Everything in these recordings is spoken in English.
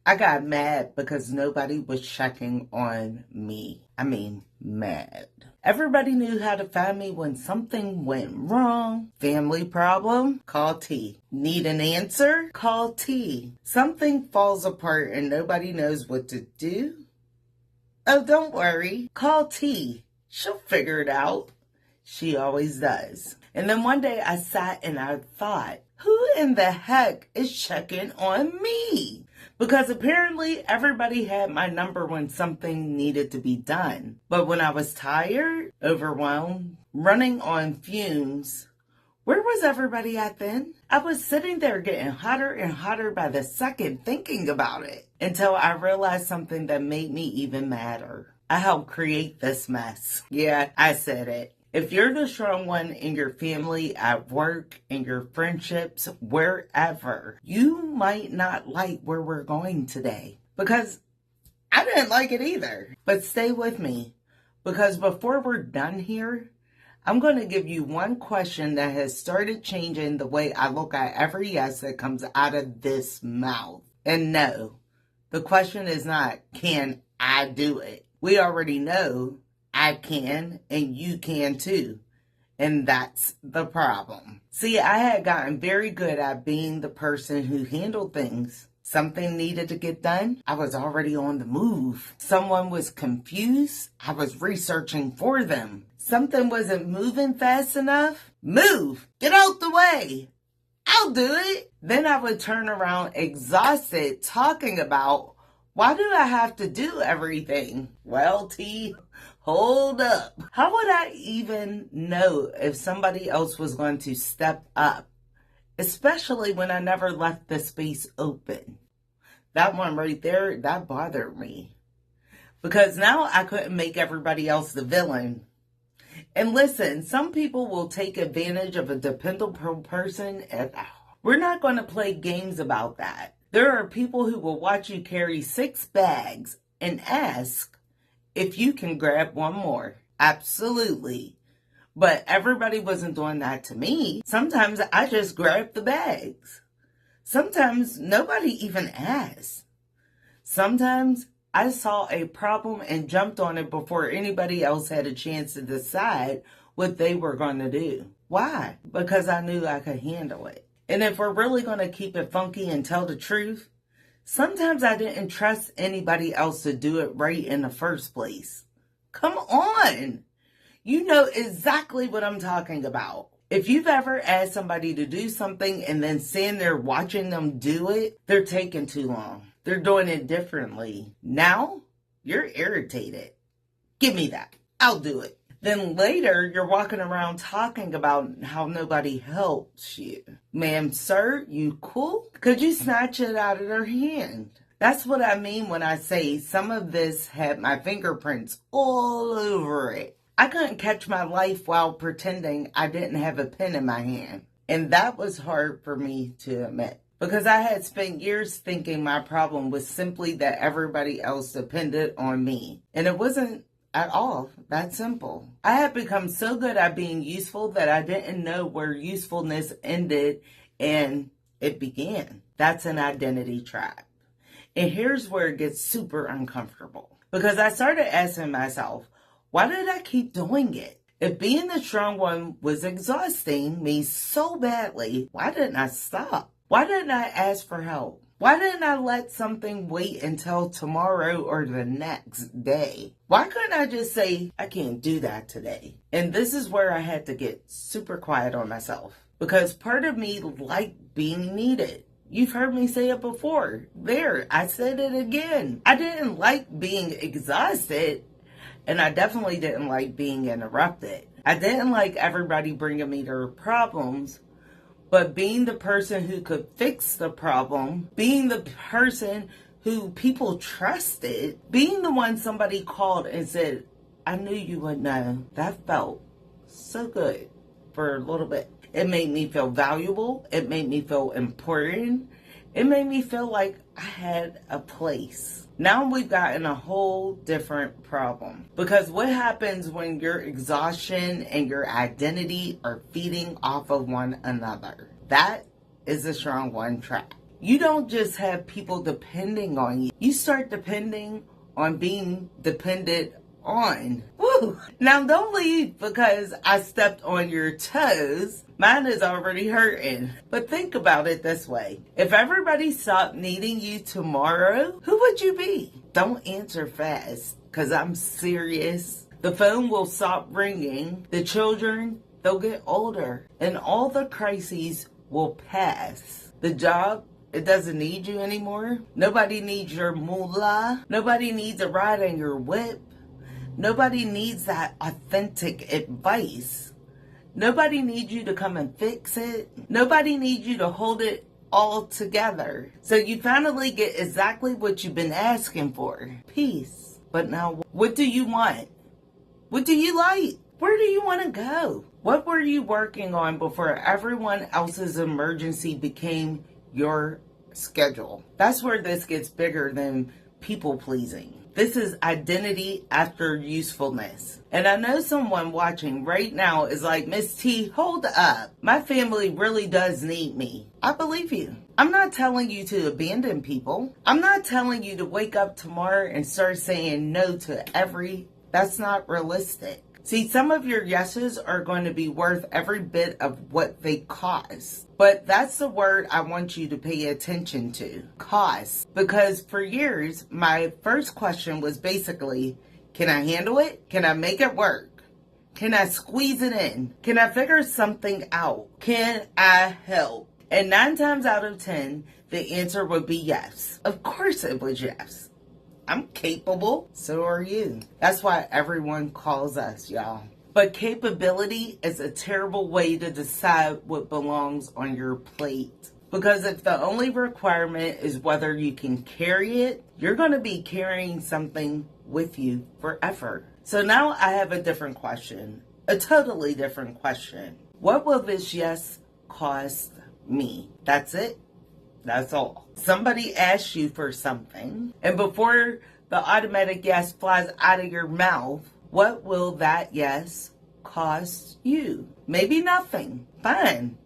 I got mad because nobody was checking on me. Mad. Everybody knew how to find me when something went wrong. Family problem? Call T. Need an answer? Call T. Something falls apart and nobody knows what to do? Oh, don't worry. Call T. She'll figure it out. She always does. And then one day I sat and I thought, who in the heck is checking on me? Because apparently everybody had my number when something needed to be done. But when I was tired, overwhelmed, running on fumes, where was everybody at then? I was sitting there getting hotter and hotter by the second thinking about it until I realized something that made me even madder. I helped create this mess. Yeah, I said it. If you're the strong one in your family, at work, in your friendships, wherever, you might not like where we're going today. Because I didn't like it either. But stay with me. Because before we're done here, I'm going to give you one question that has started changing the way I look at every yes that comes out of this mouth. And no, the question is not, can I do it? We already know I can, and you can too. And that's the problem. See, I had gotten very good at being the person who handled things. Something needed to get done, I was already on the move. Someone was confused, I was researching for them. Something wasn't moving fast enough, move, get out the way. I'll do it. Then I would turn around exhausted talking about, why do I have to do everything? Well, T, hold up. How would I even know if somebody else was going to step up? Especially when I never left the space open. That one right there, that bothered me. Because now I couldn't make everybody else the villain. And listen, some people will take advantage of a dependable person. And we're not going to play games about that. There are people who will watch you carry 6 bags and ask if you can grab one more. Absolutely. But everybody wasn't doing that to me. Sometimes I just grabbed the bags. Sometimes nobody even asked. Sometimes I saw a problem and jumped on it before anybody else had a chance to decide what they were going to do. Why? Because I knew I could handle it. And if we're really going to keep it funky and tell the truth, sometimes I didn't trust anybody else to do it right in the first place. Come on. You know exactly what I'm talking about. If you've ever asked somebody to do something and then stand there watching them do it, they're taking too long. They're doing it differently. Now, you're irritated. Give me that. I'll do it. Then later, you're walking around talking about how nobody helps you. Ma'am, sir, you cool? Could you snatch it out of their hand? That's what I mean when I say some of this had my fingerprints all over it. I couldn't catch my life while pretending I didn't have a pen in my hand. And that was hard for me to admit. Because I had spent years thinking my problem was simply that everybody else depended on me. And it wasn't at all that simple. I had become so good at being useful that I didn't know where usefulness ended and it began. That's an identity trap. And here's where it gets super uncomfortable. Because I started asking myself, why did I keep doing it? If being the strong one was exhausting me so badly, why didn't I stop? Why didn't I ask for help? Why didn't I let something wait until tomorrow or the next day? Why couldn't I just say, I can't do that today? And this is where I had to get super quiet on myself. Because part of me liked being needed. You've heard me say it before. There, I said it again. I didn't like being exhausted. And I definitely didn't like being interrupted. I didn't like everybody bringing me their problems. But being the person who could fix the problem, being the person who people trusted, being the one somebody called and said, I knew you would know. That felt so good for a little bit. It made me feel valuable. It made me feel important. It made me feel like I had a place. Now we've gotten a whole different problem. Because what happens when your exhaustion and your identity are feeding off of one another? That is a strong one trap. You don't just have people depending on you. You start depending on being dependent on. Woo! Now don't leave because I stepped on your toes. Mine is already hurting. But think about it this way. If everybody stopped needing you tomorrow, who would you be? Don't answer fast because I'm serious. The phone will stop ringing. The children, they'll get older. And all the crises will pass. The job, it doesn't need you anymore. Nobody needs your moolah. Nobody needs a ride on your whip. Nobody needs that authentic advice. Nobody needs you to come and fix it. Nobody needs you to hold it all together. So you finally get exactly what you've been asking for. Peace. But now, what do you want? What do you like? Where do you want to go? What were you working on before everyone else's emergency became your schedule? That's where this gets bigger than people pleasing. This is identity after usefulness. And I know someone watching right now is like, Miss T, hold up. My family really does need me. I believe you. I'm not telling you to abandon people. I'm not telling you to wake up tomorrow and start saying no to every. That's not realistic. See, some of your yeses are going to be worth every bit of what they cost. But that's the word I want you to pay attention to. Cost. Because for years, my first question was basically, can I handle it? Can I make it work? Can I squeeze it in? Can I figure something out? Can I help? And 9 times out of 10, the answer would be yes. Of course it was yes. I'm capable, so are you. That's why everyone calls us, y'all. But capability is a terrible way to decide what belongs on your plate. Because if the only requirement is whether you can carry it, you're going to be carrying something with you forever. So now I have a different question, a totally different question. What will this yes cost me? That's it. That's all. Somebody asks you for something, and before the automatic yes flies out of your mouth, what will that yes cost you? Maybe nothing. Fine.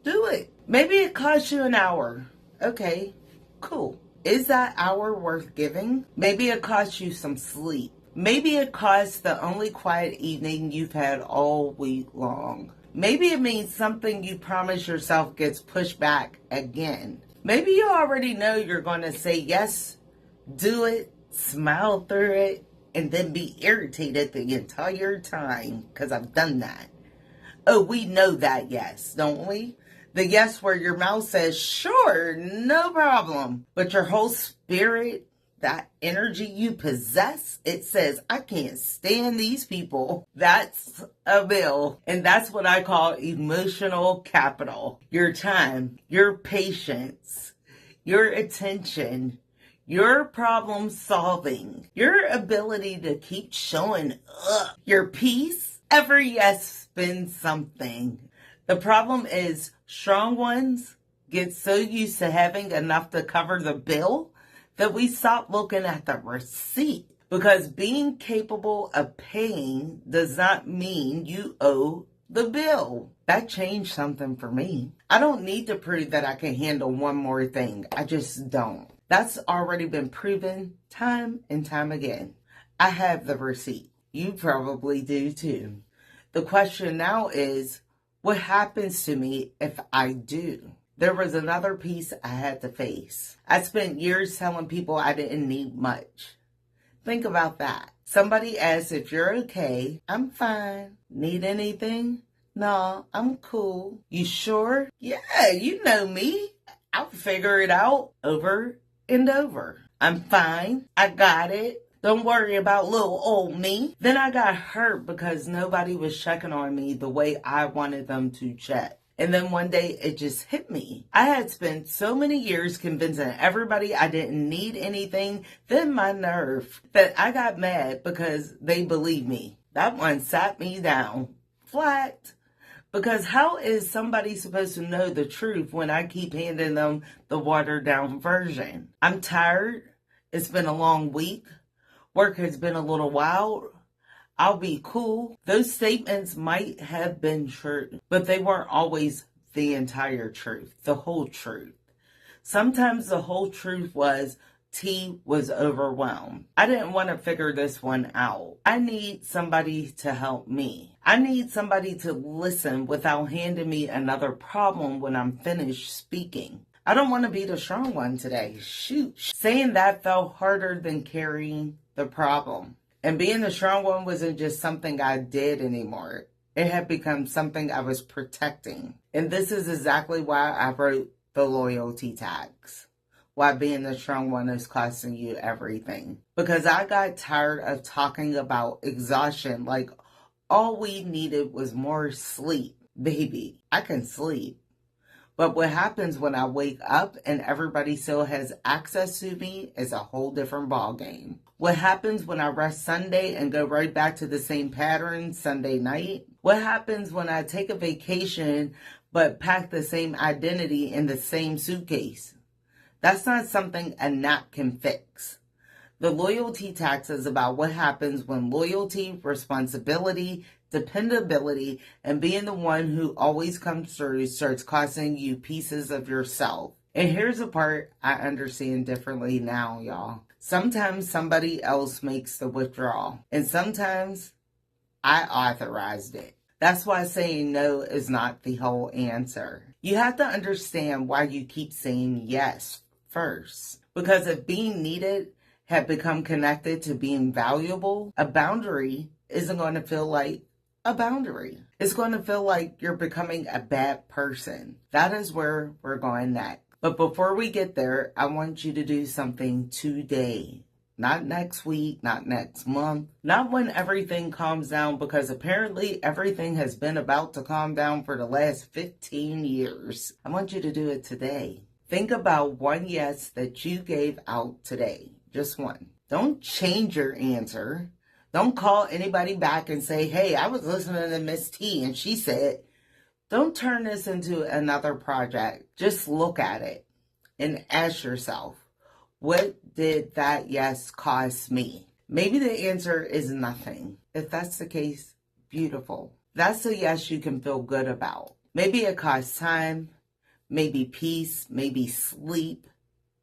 Do it. Maybe it costs you an hour. Okay, cool. Is that hour worth giving? Maybe it costs you some sleep. Maybe it costs the only quiet evening you've had all week long. Maybe it means something you promised yourself gets pushed back again. Maybe you already know you're going to say yes, do it, smile through it, and then be irritated the entire time, because I've done that. Oh, we know that yes, don't we? The yes where your mouth says, sure, no problem. But your whole spirit, that energy you possess, it says, I can't stand these people. That's a bill. And that's what I call emotional capital. Your time, your patience, your attention, your problem solving, your ability to keep showing up, your peace. Every yes spends something. The problem is strong ones get so used to having enough to cover the bill that we stop looking at the receipt. Because being capable of paying does not mean you owe the bill. That changed something for me. I don't need to prove that I can handle one more thing. I just don't. That's already been proven time and time again. I have the receipt. You probably do too. The question now is, what happens to me if I do? There was another piece I had to face. I spent years telling people I didn't need much. Think about that. Somebody asks if you're okay. I'm fine. Need anything? No, I'm cool. You sure? Yeah, you know me. I'll figure it out over and over. I'm fine. I got it. Don't worry about little old me. Then I got hurt because nobody was checking on me the way I wanted them to check. And then one day it just hit me. I had spent so many years convincing everybody I didn't need anything, then my nerve, that I got mad because they believed me. That one sat me down flat. Because how is somebody supposed to know the truth when I keep handing them the watered down version? I'm tired. It's been a long week. Work has been a little wild. I'll be cool. Those statements might have been true, but they weren't always the entire truth, the whole truth. Sometimes the whole truth was T was overwhelmed. I didn't want to figure this one out. I need somebody to help me. I need somebody to listen without handing me another problem when I'm finished speaking. I don't want to be the strong one today. Shoot. Saying that felt harder than carrying the problem. And being the strong one wasn't just something I did anymore. It had become something I was protecting. And this is exactly why I wrote the loyalty tax. Why being the strong one is costing you everything. Because I got tired of talking about exhaustion like all we needed was more sleep. Baby, I can sleep. But what happens when I wake up and everybody still has access to me is a whole different ballgame. What happens when I rest Sunday and go right back to the same pattern Sunday night? What happens when I take a vacation but pack the same identity in the same suitcase? That's not something a nap can fix. The loyalty tax is about what happens when loyalty, responsibility, dependability, and being the one who always comes through starts costing you pieces of yourself. And here's the part I understand differently now, y'all. Sometimes somebody else makes the withdrawal, and sometimes I authorized it. That's why saying no is not the whole answer. You have to understand why you keep saying yes first. Because if being needed had become connected to being valuable, a boundary isn't going to feel like a boundary. It's going to feel like you're becoming a bad person. That is where we're going next. But before we get there, I want you to do something today. Not next week, not next month, not when everything calms down, because apparently everything has been about to calm down for the last 15 years. I want you to do it today. Think about one yes that you gave out today. Just one. Don't change your answer. Don't call anybody back and say, hey, I was listening to Miss T and she said, don't turn this into another project. Just look at it and ask yourself, what did that yes cost me? Maybe the answer is nothing. If that's the case, beautiful. That's a yes you can feel good about. Maybe it costs time, maybe peace, maybe sleep,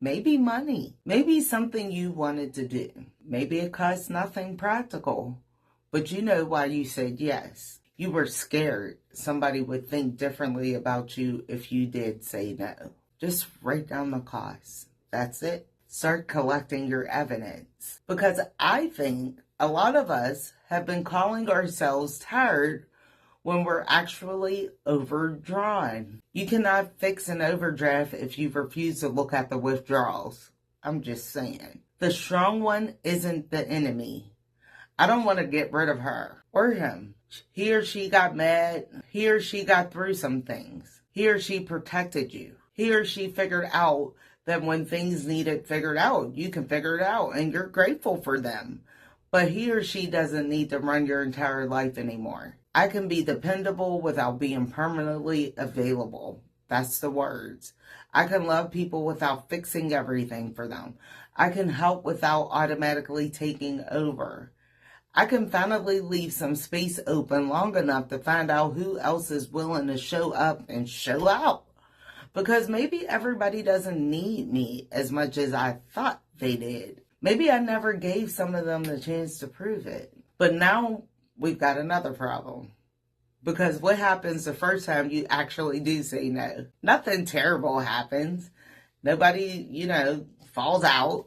maybe money, maybe something you wanted to do. Maybe it costs nothing practical, but you know why you said yes. You were scared somebody would think differently about you if you did say no. Just write down the cost. That's it. Start collecting your evidence. Because I think a lot of us have been calling ourselves tired when we're actually overdrawn. You cannot fix an overdraft if you refuse to look at the withdrawals. I'm just saying. The strong one isn't the enemy. I don't want to get rid of her or him. He or she got mad. He or she got through some things. He or she protected you. He or she figured out that when things needed figured out, you can figure it out and you're grateful for them. But he or she doesn't need to run your entire life anymore. I can be dependable without being permanently available. That's the words. I can love people without fixing everything for them. I can help without automatically taking over. I can finally leave some space open long enough to find out who else is willing to show up and show out. Because maybe everybody doesn't need me as much as I thought they did. Maybe I never gave some of them the chance to prove it. But now we've got another problem. Because what happens the first time you actually do say no? Nothing terrible happens. Nobody, falls out.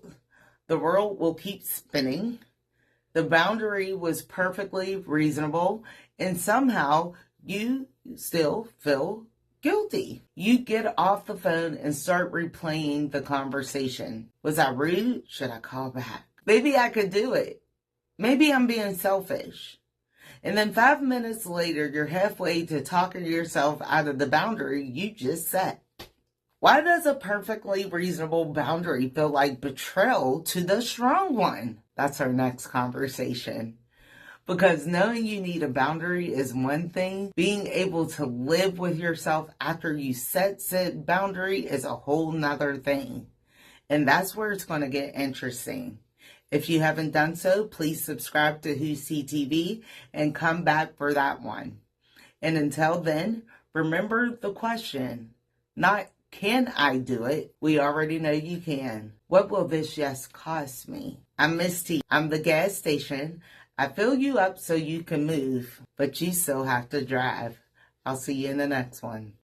The world will keep spinning. The boundary was perfectly reasonable. And somehow you still feel guilty. You get off the phone and start replaying the conversation. Was I rude? Should I call back? Maybe I could do it. Maybe I'm being selfish. And then 5 minutes later, you're halfway to talking yourself out of the boundary you just set. Why does a perfectly reasonable boundary feel like betrayal to the strong one? That's our next conversation. Because knowing you need a boundary is one thing. Being able to live with yourself after you set said boundary is a whole nother thing. And that's where it's going to get interesting. If you haven't done so, please subscribe to Who's CTV and come back for that one. And until then, remember the question, not Can I do it? We already know you can. What will this yes cost me? I'm Miss T. I'm the gas station. I fill you up so you can move, but you still have to drive. I'll see you in the next one.